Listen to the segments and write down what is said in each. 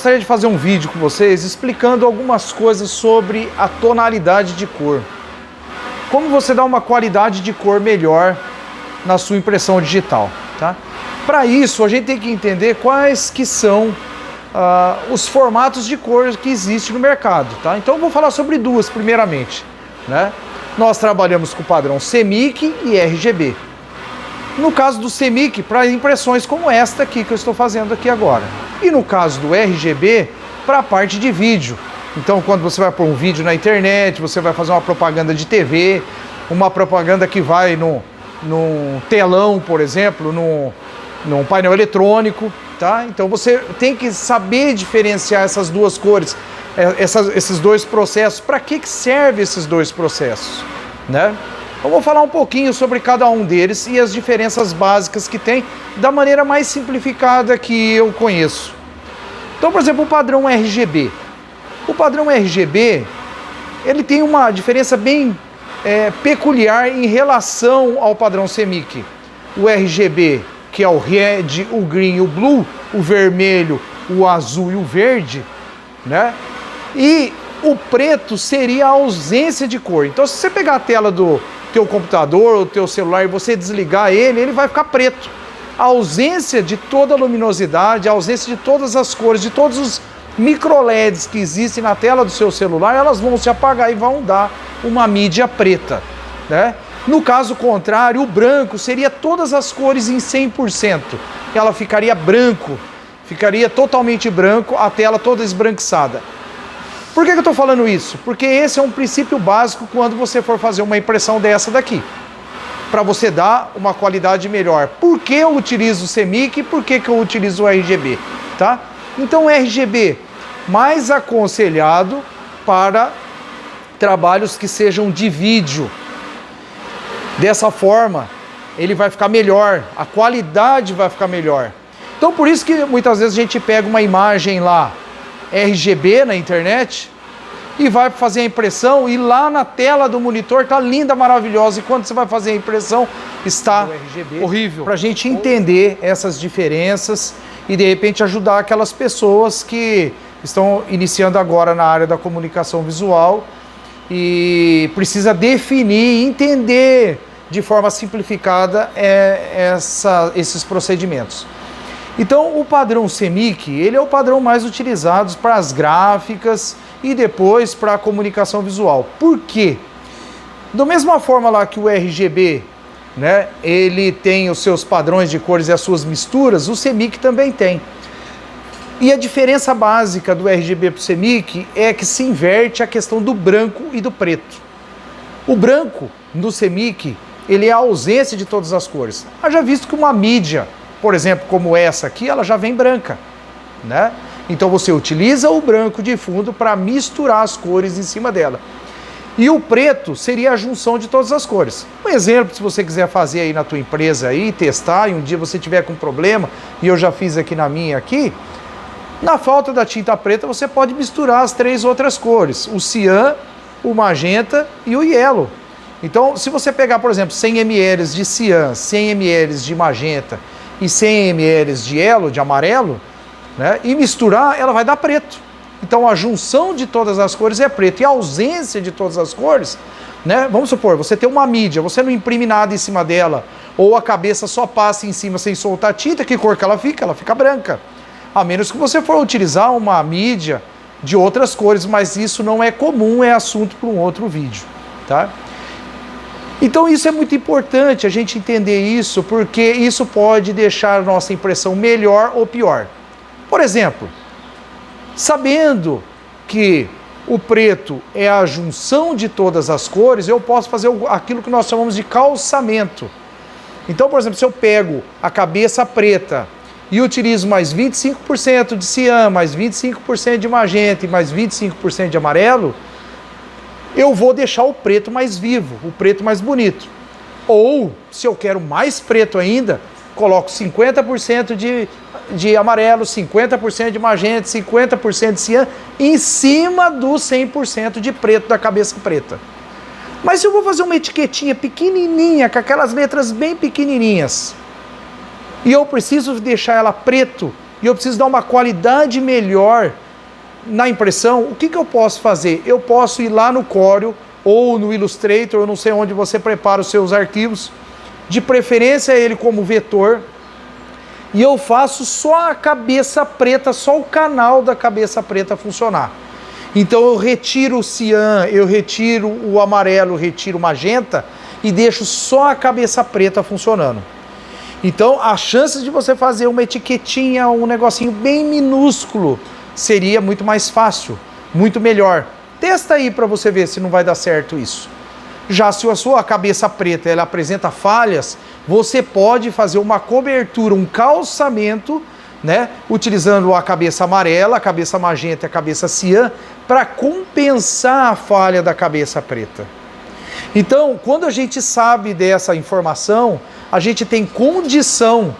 gostaria de fazer um vídeo com vocês explicando algumas coisas sobre a tonalidade de cor. Como você dá uma qualidade de cor melhor na sua impressão digital, tá? Para isso, a gente tem que entender quais que são os formatos de cor que existem no mercado, tá? Então eu vou falar sobre duas primeiramente, né? Nós trabalhamos com o padrão CMYK e RGB. No caso do CMYK, para impressões como esta aqui que eu estou fazendo aqui agora. E no caso do RGB, para a parte de vídeo. Então, quando você vai pôr um vídeo na internet, você vai fazer uma propaganda de TV, uma propaganda que vai num telão, por exemplo, num painel eletrônico, tá? Então, você tem que saber diferenciar essas duas cores, esses dois processos. Para que servem esses dois processos, né? Eu vou falar um pouquinho sobre cada um deles e as diferenças básicas que tem da maneira mais simplificada que eu conheço. Então, por exemplo, o padrão RGB. O padrão RGB, ele tem uma diferença bem peculiar em relação ao padrão CMYK. O RGB, que é o red, o green e o blue, o vermelho, o azul e o verde, né? E o preto seria a ausência de cor. Então, se você pegar a tela do teu computador ou teu celular e você desligar ele vai ficar preto. A ausência de toda a luminosidade, a ausência de todas as cores, de todos os micro LEDs que existem na tela do seu celular, elas vão se apagar e vão dar uma mídia preta, né? No caso contrário, o branco seria todas as cores em 100%. Ela ficaria branco, ficaria totalmente branco, a tela toda esbranquiçada. Por que eu estou falando isso? Porque esse é um princípio básico quando você for fazer uma impressão dessa daqui, para você dar uma qualidade melhor. Por que eu utilizo o CMYK e por que eu utilizo o RGB? Tá? Então o RGB, mais aconselhado para trabalhos que sejam de vídeo. Dessa forma, ele vai ficar melhor, a qualidade vai ficar melhor. Então por isso que muitas vezes a gente pega uma imagem lá, RGB na internet, e vai fazer a impressão e lá na tela do monitor está linda, maravilhosa, e quando você vai fazer a impressão está horrível. Para a gente entender essas diferenças e de repente ajudar aquelas pessoas que estão iniciando agora na área da comunicação visual e precisa definir, entender de forma simplificada esses procedimentos. Então, o padrão CMYK, ele é o padrão mais utilizado para as gráficas e depois para a comunicação visual. Por quê? Da mesma forma lá que o RGB, né, ele tem os seus padrões de cores e as suas misturas, o CMYK também tem. E a diferença básica do RGB para o CMYK é que se inverte a questão do branco e do preto. O branco, no CMYK, ele é a ausência de todas as cores. Haja visto que uma mídia, por exemplo, como essa aqui, ela já vem branca, né? Então você utiliza o branco de fundo para misturar as cores em cima dela. E o preto seria a junção de todas as cores. Um exemplo, se você quiser fazer aí na tua empresa aí, testar, e um dia você tiver com problema, e eu já fiz aqui na minha aqui, na falta da tinta preta você pode misturar as 3 outras cores, o cian, o magenta e o yellow. Então, se você pegar, por exemplo, 100 ml de cian, 100 ml de magenta e 100 ml de yellow, de amarelo, né, e misturar, ela vai dar preto. Então a junção de todas as cores é preto e a ausência de todas as cores, né, vamos supor, você tem uma mídia, você não imprime nada em cima dela, ou a cabeça só passa em cima sem soltar tinta, que cor que ela fica? Ela fica branca. A menos que você for utilizar uma mídia de outras cores, mas isso não é comum, é assunto para um outro vídeo, tá? Então isso é muito importante a gente entender isso, porque isso pode deixar a nossa impressão melhor ou pior. Por exemplo, sabendo que o preto é a junção de todas as cores, eu posso fazer aquilo que nós chamamos de calçamento. Então, por exemplo, se eu pego a cabeça preta e utilizo mais 25% de cian, mais 25% de magenta e mais 25% de amarelo, eu vou deixar o preto mais vivo, o preto mais bonito. Ou, se eu quero mais preto ainda, coloco 50% de amarelo, 50% de magenta, 50% de cian, em cima do 100% de preto da cabeça preta. Mas se eu vou fazer uma etiquetinha pequenininha, com aquelas letras bem pequenininhas, e eu preciso deixar ela preto, e eu preciso dar uma qualidade melhor na impressão, o que eu posso fazer? Eu posso ir lá no Corel ou no Illustrator, eu não sei onde você prepara os seus arquivos, de preferência ele como vetor, e eu faço só a cabeça preta, só o canal da cabeça preta funcionar. Então eu retiro o cian, eu retiro o amarelo, eu retiro o magenta e deixo só a cabeça preta funcionando. Então as chances de você fazer uma etiquetinha, um negocinho bem minúsculo, seria muito mais fácil, muito melhor. Testa aí para você ver se não vai dar certo isso. Já se a sua cabeça preta ela apresenta falhas, você pode fazer uma cobertura, um calçamento, né, utilizando a cabeça amarela, a cabeça magenta e a cabeça cian, para compensar a falha da cabeça preta. Então, quando a gente sabe dessa informação, a gente tem condição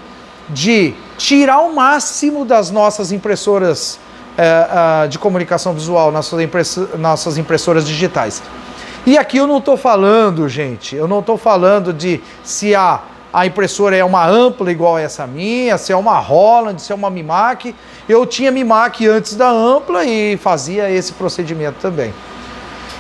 de tirar o máximo das nossas impressoras de comunicação visual, nossas impressoras digitais. E aqui eu não estou falando, gente, eu não estou falando de se a impressora é uma ampla igual essa minha, se é uma Holland, se é uma Mimac. Eu tinha Mimac antes da ampla e fazia esse procedimento também.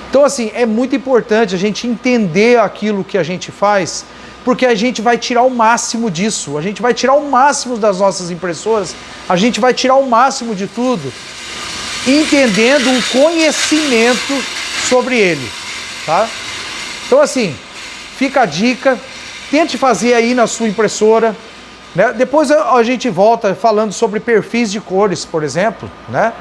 Então, assim, é muito importante a gente entender aquilo que a gente faz, porque a gente vai tirar o máximo disso, a gente vai tirar o máximo das nossas impressoras, a gente vai tirar o máximo de tudo, entendendo um conhecimento sobre ele, tá? Então, assim, fica a dica, tente fazer aí na sua impressora, né? Depois a gente volta falando sobre perfis de cores, por exemplo, né?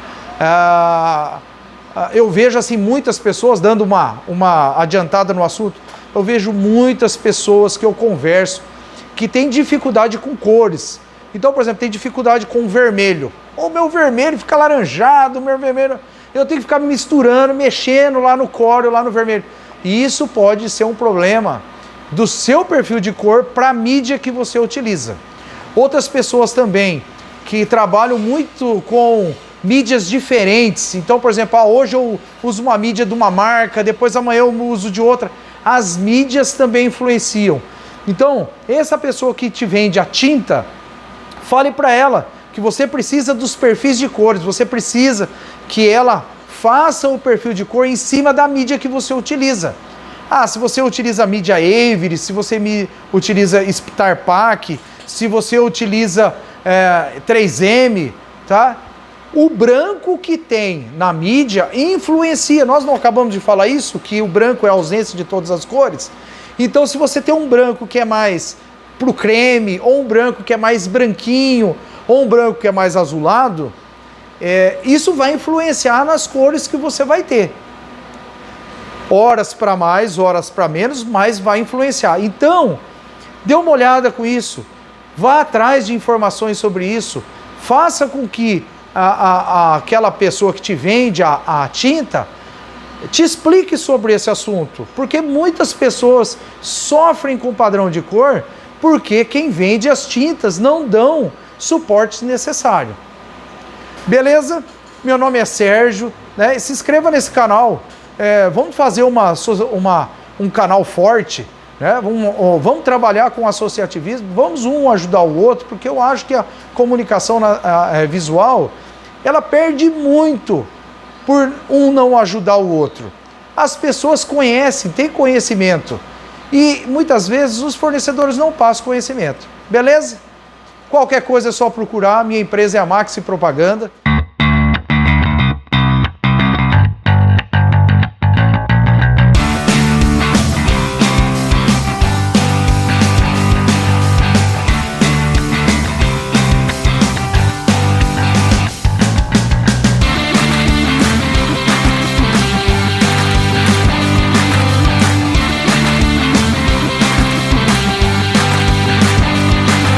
Eu vejo assim muitas pessoas, dando uma adiantada no assunto, eu vejo muitas pessoas que eu converso que têm dificuldade com cores. Então, por exemplo, tem dificuldade com vermelho. O meu vermelho fica laranjado, o meu vermelho... Eu tenho que ficar misturando, mexendo lá no Corel, lá no vermelho. E isso pode ser um problema do seu perfil de cor para a mídia que você utiliza. Outras pessoas também que trabalham muito com mídias diferentes. Então, por exemplo, hoje eu uso uma mídia de uma marca, depois amanhã eu uso de outra. As mídias também influenciam. Então, essa pessoa que te vende a tinta, fale para ela que você precisa dos perfis de cores, você precisa que ela faça o perfil de cor em cima da mídia que você utiliza. Se você utiliza a mídia Avery, se você utiliza StarPack, se você utiliza 3M, tá? O branco que tem na mídia influencia. Nós não acabamos de falar isso, que o branco é a ausência de todas as cores? Então, se você tem um branco que é mais pro creme, ou um branco que é mais branquinho, ou um branco que é mais azulado, isso vai influenciar nas cores que você vai ter. Horas para mais, horas para menos, mas vai influenciar. Então, dê uma olhada com isso. Vá atrás de informações sobre isso. Faça com que aquela pessoa que te vende a tinta te explique sobre esse assunto. Porque muitas pessoas sofrem com o padrão de cor porque quem vende as tintas não dão suporte necessário. Beleza? Meu nome é Sérgio, né? Se inscreva nesse canal. Vamos fazer um canal forte, né? Vamos trabalhar com associativismo, vamos um ajudar o outro, porque eu acho que a comunicação visual, ela perde muito por um não ajudar o outro. As pessoas conhecem, têm conhecimento, e muitas vezes os fornecedores não passam conhecimento. Beleza? Qualquer coisa é só procurar, minha empresa é a Maxi Propaganda.